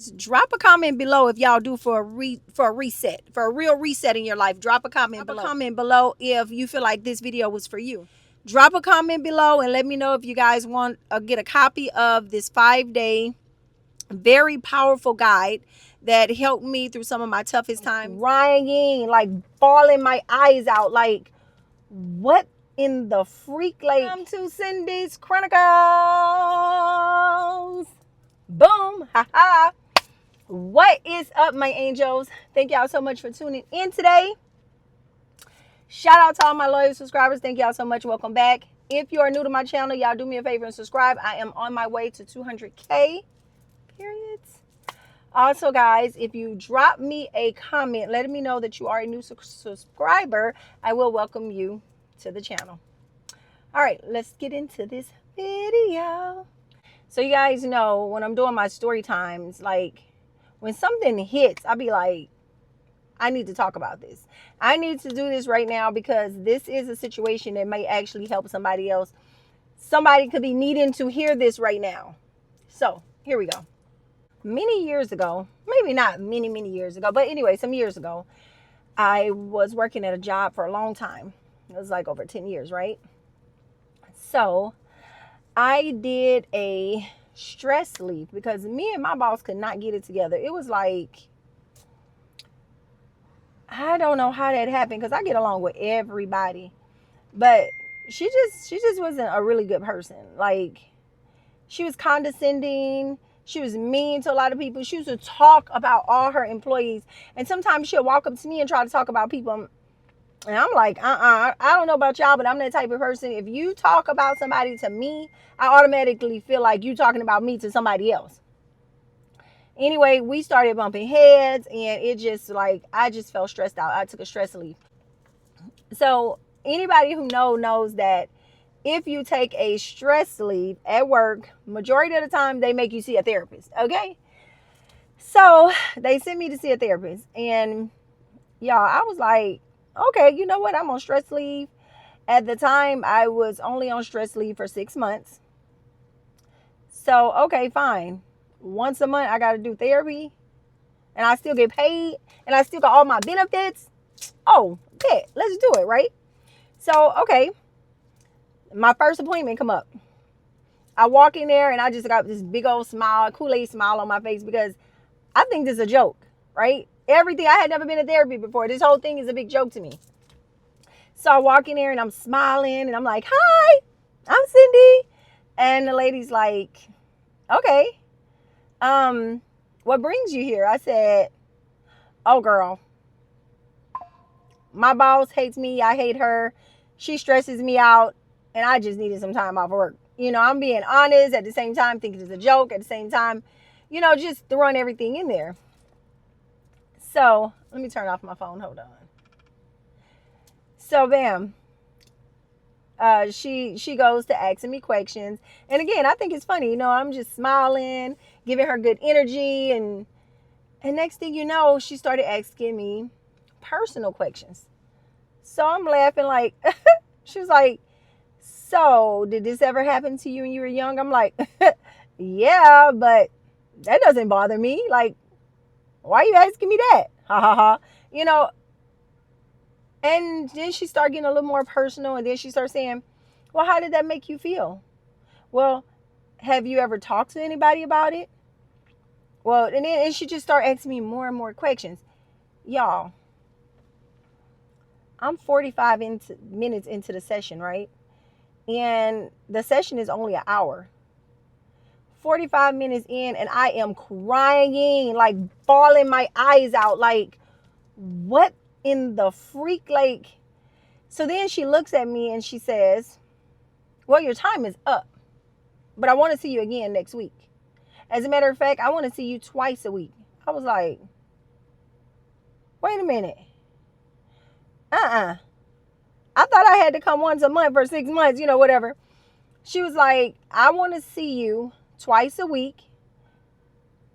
Drop a comment below if y'all do for a reset, for a real reset in your life. Drop a comment below. Comment below if you feel like this video was for you. Drop a comment below and let me know if you guys want to get a copy of this 5-day very powerful guide that helped me through some of my toughest times. Crying, like bawling my eyes out, like what in the freak? Like, come to Cindy's Chronicles. Boom, haha. What is up, my angels? Thank y'all so much for tuning in today. Shout out to all my loyal subscribers. Thank y'all so much. Welcome back. If you are new to my channel, y'all do me a favor and subscribe. I am on my way to 200K. Periods. Also, guys, if you drop me a comment letting me know that you are a new subscriber, I will welcome you to the channel. All right, let's get into this video. So you guys know when I'm doing my story times, like when something hits, I'll be like, I need to talk about this. I need to do this right now because this is a situation that may actually help somebody else. Somebody could be needing to hear this right now. So here we go. Many years ago, maybe not many years ago, but anyway, some years ago, I was working at a job for a long time. It was like over 10 years, right? So I did a stress leave because me and my boss could not get it together. It was like, I don't know how that happened because I get along with everybody, but she just wasn't a really good person. Like, she was condescending. She was mean to a lot of people. She used to talk about all her employees, and sometimes she'll walk up to me and try to talk about people, and I'm like, I don't know about y'all, but I'm that type of person. If you talk about somebody to me, I automatically feel like you talking about me to somebody else. Anyway, we started bumping heads, and it just like, I just felt stressed out. I took a stress leave. So anybody who knows that if you take a stress leave at work, majority of the time they make you see a therapist, okay? So they sent me to see a therapist, and y'all, I was like, okay, you know what? I'm on stress leave. At the time, I was only on stress leave for 6 months. So, okay, fine. Once a month, I got to do therapy, and I still get paid, and I still got all my benefits. Oh, bet, let's do it, right? So, okay, my first appointment come up. I walk in there, and I just got this big old smile, Kool-Aid smile on my face because I think this is a joke, right? Everything, I had never been to therapy before. This whole thing is a big joke to me. So I walk in there and I'm smiling and I'm like, hi, I'm Cindy. And the lady's like, okay, what brings you here? I said, oh girl, my boss hates me. I hate her. She stresses me out and I just needed some time off work. You know, I'm being honest at the same time, thinking it's a joke at the same time, you know, just throwing everything in there. So let me turn off my phone. Hold on. So bam, she goes to asking me questions. And again, I think it's funny. You know, I'm just smiling, giving her good energy. And next thing you know, she started asking me personal questions. So I'm laughing like, she was like, so did this ever happen to you when you were young? I'm like, yeah, but that doesn't bother me. Like, why are you asking me that? Ha ha ha. You know, and then she started getting a little more personal. And then she started saying, well, how did that make you feel? Well, have you ever talked to anybody about it? Well, and she just started asking me more and more questions. Y'all, I'm 45 minutes into the session, right? And the session is only an hour. 45 minutes in, and I am crying, like bawling my eyes out, like, what in the freak? Like, so then she looks at me and she says, well, your time is up, but I want to see you again next week. As a matter of fact, I want to see you twice a week. I was like, wait a minute. I thought I had to come once a month for 6 months, you know, whatever. She was like, I want to see you twice a week.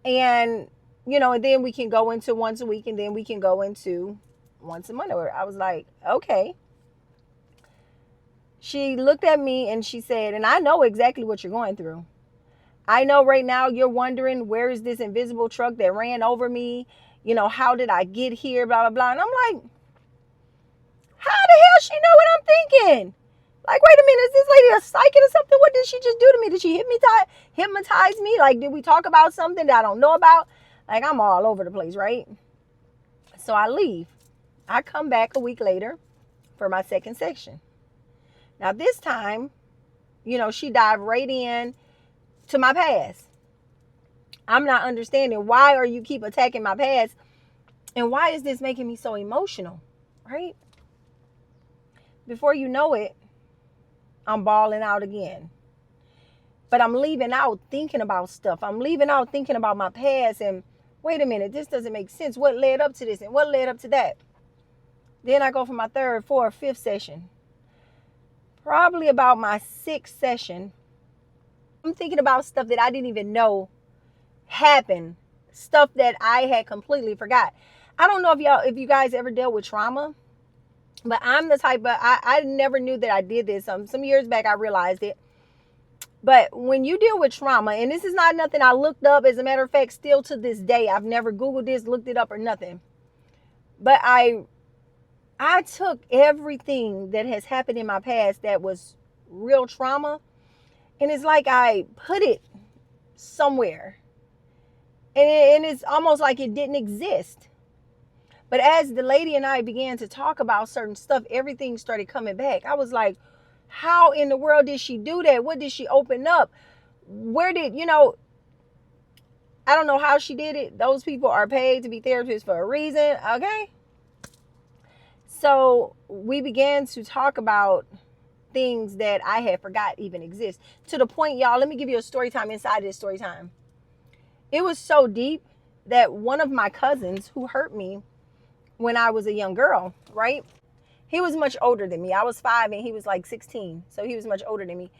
And, you know, and then we can go into once a week, and then we can go into once a month. I was like, okay. She looked at me and she said, and I know exactly what you're going through. I know right now you're wondering, where is this invisible truck that ran over me? How did I get here? Blah, blah, blah. And I'm like, how the hell she know what I'm thinking? Like, wait a minute, is this lady a psychic or something? What did she just do to me? Did she hypnotize me? Like, did we talk about something that I don't know about? Like, I'm all over the place, right? So I leave. I come back a week later for my second section. Now, this time, she dived right in to my past. I'm not understanding, why are you keep attacking my past? And why is this making me so emotional, right? Before you know it, I'm bawling out again. But I'm leaving out thinking about stuff. I'm leaving out thinking about my past. And wait a minute, this doesn't make sense. What led up to this and what led up to that? Then I go for my third, fourth, fifth session. Probably about my sixth session, I'm thinking about stuff that I didn't even know happened. Stuff that I had completely forgot. I don't know if you guys ever dealt with trauma, but I'm the type of, I never knew that I did this. Some years back I realized it. But when you deal with trauma, and this is not nothing I looked up, as a matter of fact, still to this day, I've never Googled this, looked it up or nothing. But I took everything that has happened in my past that was real trauma, and it's like I put it somewhere. And it's almost like it didn't exist. But as the lady and I began to talk about certain stuff, everything started coming back. I was like, how in the world did she do that? What did she open up? Where did, I don't know how she did it. Those people are paid to be therapists for a reason, okay? So we began to talk about things that I had forgot even exist. To the point, y'all, let me give you a story time inside this story time. It was so deep that one of my cousins who hurt me when I was a young girl, right? He was much older than me. I was 5 and he was like 16. So he was much older than me.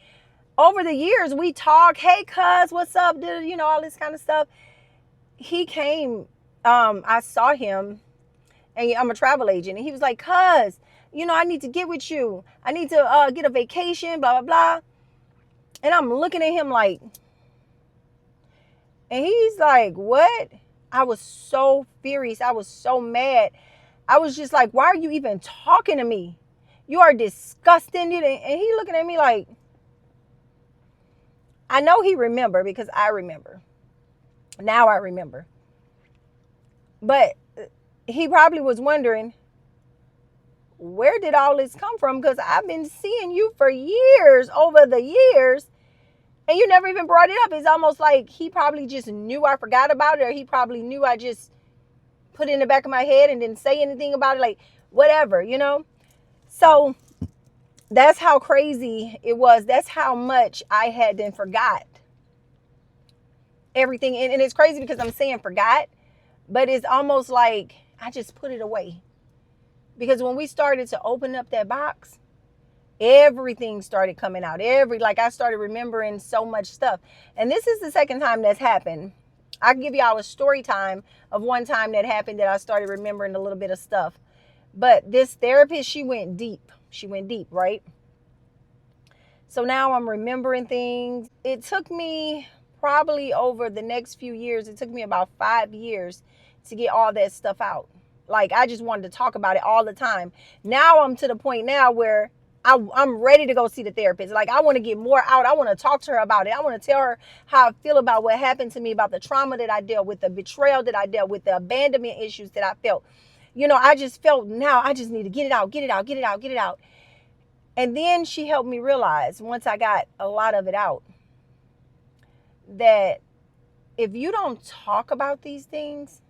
Over the years, we talk, hey, cuz, what's up? All this kind of stuff. He came, I saw him, and I'm a travel agent. And he was like, cuz, I need to get with you. I need to get a vacation, blah, blah, blah. And I'm looking at him like, and he's like, what? I was so furious. I was so mad. I was just like, why are you even talking to me? You are disgusting. And he looking at me like, I know he remember because I remember. Now I remember. But he probably was wondering, where did all this come from? Because I've been seeing you for years, over the years, and you never even brought it up. It's almost like he probably just knew I forgot about it, or he probably knew I just put it in the back of my head and didn't say anything about it, like whatever, So that's how crazy it was. That's how much I had then forgot everything. And it's crazy because I'm saying forgot, but it's almost like I just put it away. Because when we started to open up that box, everything started coming out. I started remembering so much stuff. And this is the second time that's happened. I can give y'all a story time of one time that happened that I started remembering a little bit of stuff. But this therapist, she went deep. She went deep, right? So now I'm remembering things. It took me probably over the next few years, it took me about 5 years to get all that stuff out. Like, I just wanted to talk about it all the time. Now I'm to the point now where I'm ready to go see the therapist. Like, I want to get more out. I want to talk to her about it. I want to tell her how I feel about what happened to me, about the trauma that I dealt with, the betrayal that I dealt with, the abandonment issues that I felt. I just felt now I just need to get it out, get it out, get it out, get it out. And then she helped me realize, once I got a lot of it out, that if you don't talk about these things,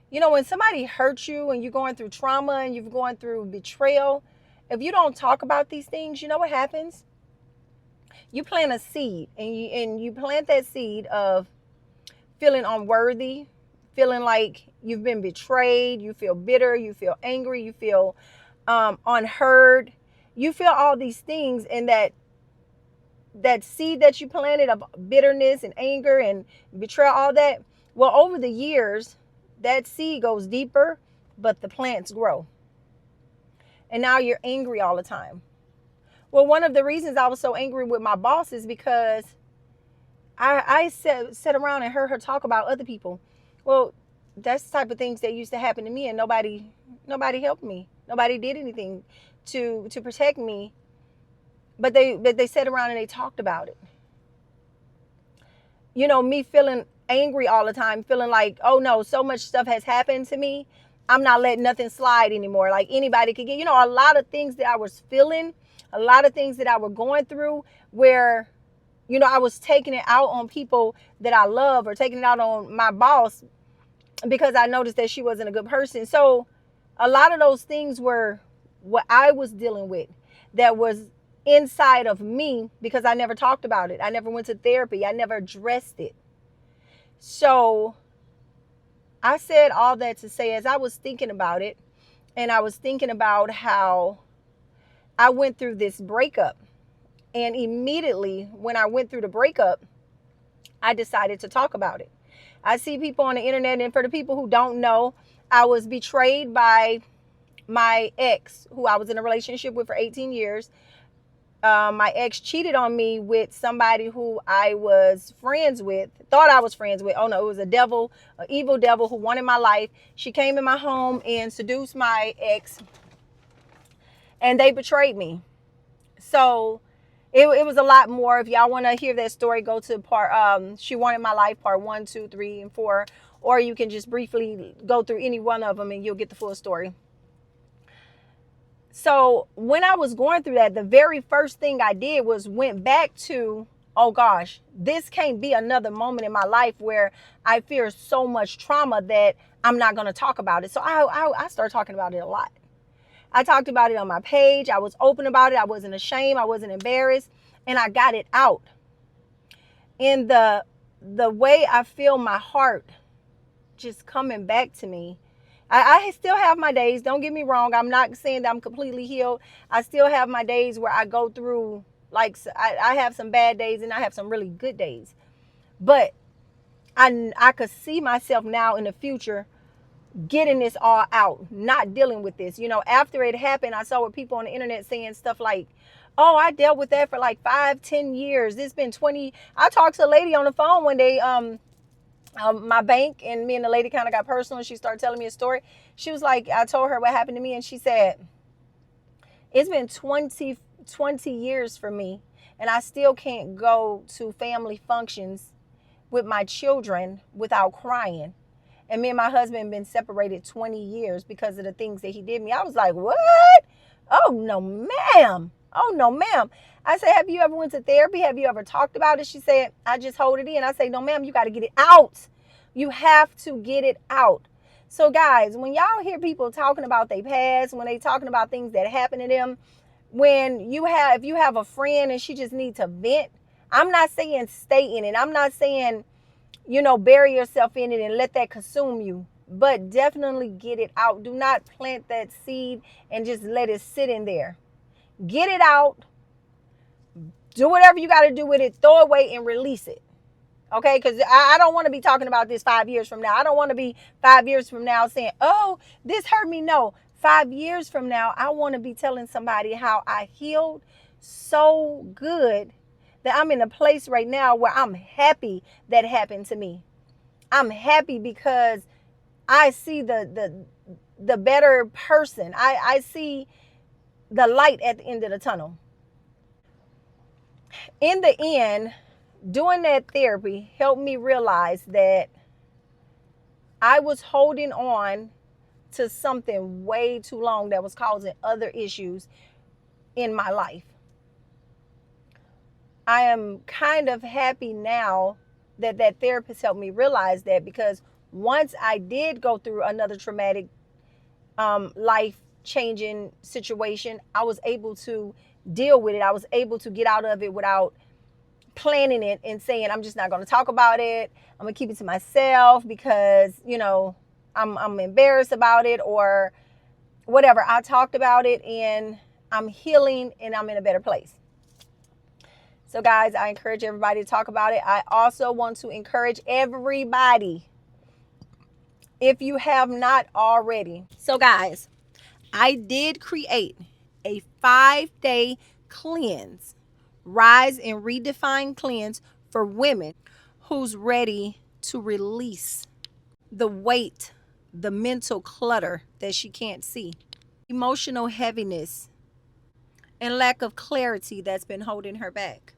when somebody hurts you and you're going through trauma and you're going through betrayal, if you don't talk about these things, you know what happens? You plant a seed, and you plant that seed of feeling unworthy, feeling like you've been betrayed, you feel bitter, you feel angry, you feel unheard, you feel all these things, and that seed that you planted of bitterness and anger and betrayal, all that, well, over the years, that seed goes deeper, but the plants grow. And now you're angry all the time. Well, one of the reasons I was so angry with my boss is because I sat around and heard her talk about other people. Well, that's the type of things that used to happen to me, and nobody helped me. Nobody did anything to protect me. But they sat around and they talked about it. Me feeling angry all the time, feeling like, oh no, so much stuff has happened to me. I'm not letting nothing slide anymore. Like anybody could get, a lot of things that I was feeling, a lot of things that I were going through where, I was taking it out on people that I love or taking it out on my boss because I noticed that she wasn't a good person. So a lot of those things were what I was dealing with that was inside of me because I never talked about it. I never went to therapy. I never addressed it. So I said all that to say, as I was thinking about it, and I was thinking about how I went through this breakup. And immediately when I went through the breakup, I decided to talk about it. I see people on the internet, and for the people who don't know, I was betrayed by my ex, who I was in a relationship with for 18 years. My ex cheated on me with somebody who I was friends with, thought I was friends with. Oh no, it was a devil, an evil devil who wanted my life. She came in my home and seduced my ex, and they betrayed me. So it was a lot more. If y'all want to hear that story, go to part She Wanted My Life, part 1, 2, 3, and 4, or you can just briefly go through any one of them and you'll get the full story. So when I was going through that, the very first thing I did was went back to, oh gosh, this can't be another moment in my life where I fear so much trauma that I'm not going to talk about it. So I started talking about it a lot. I talked about it on my page. I was open about it. I wasn't ashamed. I wasn't embarrassed. And I got it out. And the way I feel my heart just coming back to me, I still have my days. Don't get me wrong. I'm not saying that I'm completely healed. I still have my days where I go through, like, I have some bad days and I have some really good days. But I could see myself now in the future getting this all out, not dealing with this. After it happened, I saw what people on the internet saying stuff like, oh, I dealt with that for like 5-10 years. It's been 20. I talked to a lady on the phone one day, my bank, and me and the lady kind of got personal, and she started telling me a story. She was like, I told her what happened to me, and she said, it's been 20 years for me, and I still can't go to family functions with my children without crying. And me and my husband been separated 20 years because of the things that he did me. I was like, what? Oh, no, ma'am. Oh, no, ma'am. I said, have you ever went to therapy? Have you ever talked about it? She said, I just hold it in. I say, no, ma'am, you got to get it out. You have to get it out. So, guys, when y'all hear people talking about their past, when they talking about things that happened to them, if you have a friend and she just needs to vent, I'm not saying stay in it. I'm not saying, bury yourself in it and let that consume you. But definitely get it out. Do not plant that seed and just let it sit in there. Get it out. Do whatever you got to do with it. Throw it away and release it. Okay? Because I don't want to be talking about this 5 years from now. I don't want to be 5 years from now saying, oh, this hurt me. No. 5 years from now, I want to be telling somebody how I healed so good that I'm in a place right now where I'm happy that happened to me. I'm happy because I see the better person. I see the light at the end of the tunnel. In the end, doing that therapy helped me realize that I was holding on to something way too long that was causing other issues in my life. I am kind of happy now that therapist helped me realize that, because once I did go through another traumatic life changing situation, I was able to deal with it. I was able to get out of it without planning it and saying, I'm just not going to talk about it. I'm going to keep it to myself because, I'm embarrassed about it or whatever. I talked about it and I'm healing and I'm in a better place. So guys, I encourage everybody to talk about it. I also want to encourage everybody, if you have not already. So guys, I did create a 5-day cleanse, rise and redefine cleanse for women who's ready to release the weight, the mental clutter that she can't see, emotional heaviness, and lack of clarity that's been holding her back.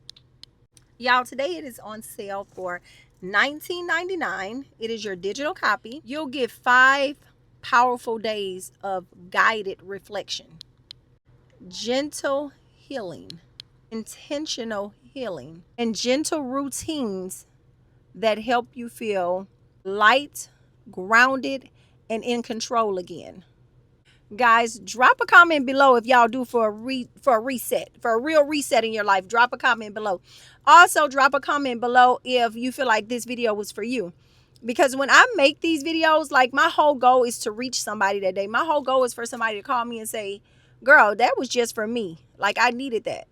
Y'all, today it is on sale for $19.99. It is your digital copy. You'll get 5 powerful days of guided reflection, gentle healing, intentional healing, and gentle routines that help you feel light, grounded, and in control again. Guys, drop a comment below if y'all do for a reset, for a real reset in your life. Drop a comment below. Also, drop a comment below if you feel like this video was for you. Because when I make these videos, like, my whole goal is to reach somebody that day. My whole goal is for somebody to call me and say, girl, that was just for me. Like, I needed that.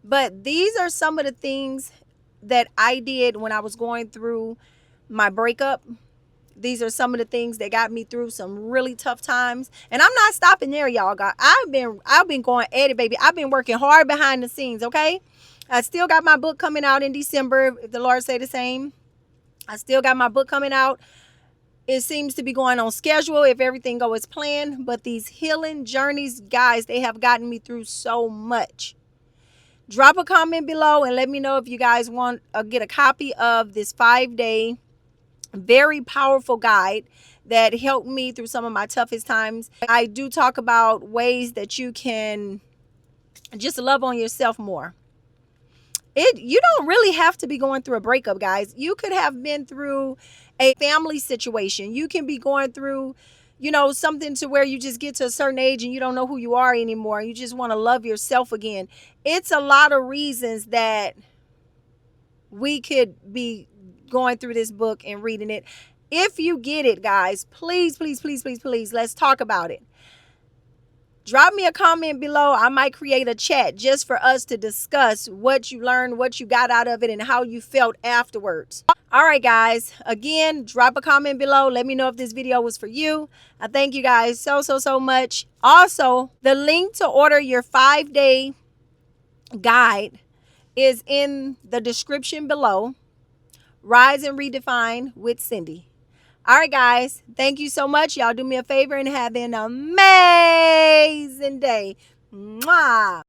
But these are some of the things that I did when I was going through my breakup. These are some of the things that got me through some really tough times. And I'm not stopping there, y'all. I've been going at it, baby. I've been working hard behind the scenes, okay? I still got my book coming out in December, if the Lord say the same. I still got my book coming out. It seems to be going on schedule if everything goes as planned. But these healing journeys, guys, they have gotten me through so much. Drop a comment below and let me know if you guys want to get a copy of this 5-day very powerful guide that helped me through some of my toughest times. I do talk about ways that you can just love on yourself more. You don't really have to be going through a breakup, guys. You could have been through a family situation. You can be going through, something to where you just get to a certain age and you don't know who you are anymore. You just want to love yourself again. It's a lot of reasons that we could be going through this book and reading it. If you get it, guys, please, please, please, please, please, let's talk about it. Drop me a comment below. I might create a chat just for us to discuss what you learned, what you got out of it, and how you felt afterwards. All right, guys. Again, drop a comment below. Let me know if this video was for you. I thank you guys so much. Also, the link to order your 5-day guide is in the description below. Rise and Redefine with Cindy. All right, guys. Thank you so much. Y'all do me a favor and have an amazing day. Mwah.